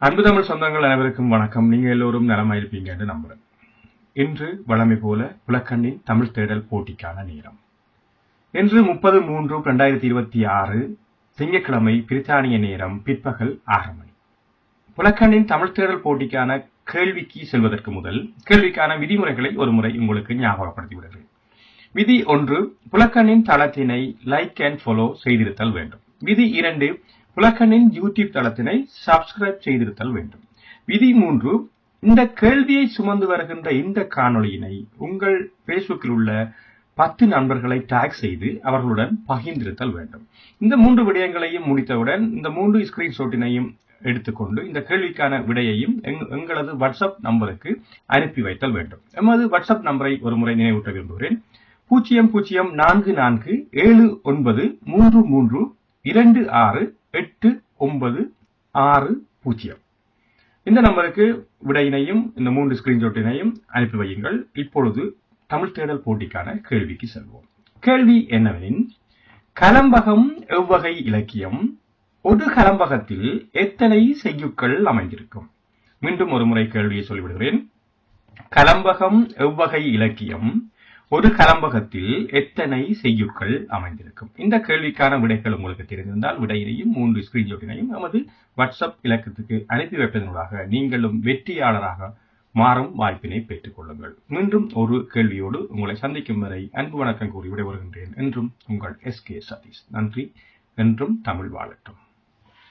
அன்பு தமிழ் சொந்தங்கள் அனைவருக்கும் வணக்கம். நீங்க எல்லோரும் நலமாயிருப்பீங்க என்று நம்புறேன். இன்று வழமை போல புலக்கண்ணின் தமிழ் தேடல் போட்டிக்கான நேரம். இன்று 30/3/2026 திங்கட்கிழமை பிரித்தானிய நேரம் பிற்பகல் 6 மணி. புலக்கண்ணின் தமிழ் தேடல் போட்டிக்கான கேள்விக்கு செல்வதற்கு முதல் கேள்விக்கான விதிமுறைகளை ஒரு முறை உங்களுக்கு ஞாபகப்படுத்தி விடுகிறேன். விதி 1, புலக்கண்ணின் தளத்தினை லைக் அண்ட் ஃபாலோ செய்திருத்தல் வேண்டும். விதி 2, புலக்கண்ணின் யூடியூப் தளத்தினை சப்ஸ்கிரைப் செய்திருத்தல் வேண்டும். விதி 3, இந்த கேள்வியை சுமந்து வருகின்ற இந்த காணொளியினை உங்கள் பேஸ்புக்கில் உள்ள 10 நண்பர்களை டாக் செய்து அவர்களுடன் பகிர்ந்திருத்தல் வேண்டும். இந்த 3 விடயங்களையும் முடித்தவுடன் இந்த 3 ஸ்கிரீன்ஷாட்டினையும் எடுத்துக்கொண்டு இந்த கேள்விக்கான விடையையும் எங்களது வாட்ஸ்அப் நம்பருக்கு அனுப்பி வைத்தல் வேண்டும். எமது வாட்ஸ்அப் நம்பரை ஒரு முறை நினைவூட்ட விரும்புகிறேன். 044933268960. இந்த நம்பருக்கு விடையினையும் இந்த 3 ஸ்கிரீன்ஷாட்டினையும் அனுப்பி வையுங்கள். இப்பொழுது தமிழ் தேடல் போட்டிக்கான கேள்விக்கு செல்வோம். கேள்வி என்னவெனில், கலம்பகம் எவ்வகை இலக்கியம்? ஒரு கலம்பகத்தில் எத்தனை செய்யுட்கள் அமைந்திருக்கும்? மீண்டும் ஒரு முறை கேள்வியை சொல்லிவிடுகிறேன். கலம்பகம் எவ்வகை இலக்கியம்? ஒரு கலம்பகத்தில் எத்தனை செய்யுட்கள் அமைந்திருக்கும்? இந்த கேள்விக்கான விடைகள் உங்களுக்கு தெரிந்திருந்தால் விடையினையும் 3 ஸ்கிரீன்ஷாட்டினையும் நமது வாட்ஸ்அப் இலக்கத்துக்கு அனுப்பி வைப்பதனூடாக நீங்களும் வெற்றியாளராக மாறும் வாய்ப்பினை பெற்றுக் கொள்ளுங்கள். மீண்டும் ஒரு கேள்வியோடு உங்களை சந்திக்கும் வரை அன்பு வணக்கம் கூறி விடைபெறுகின்றேன். என்றும் உங்கள் SK சதீஷ். நன்றி. என்றும் தமிழ் வாழட்டும்.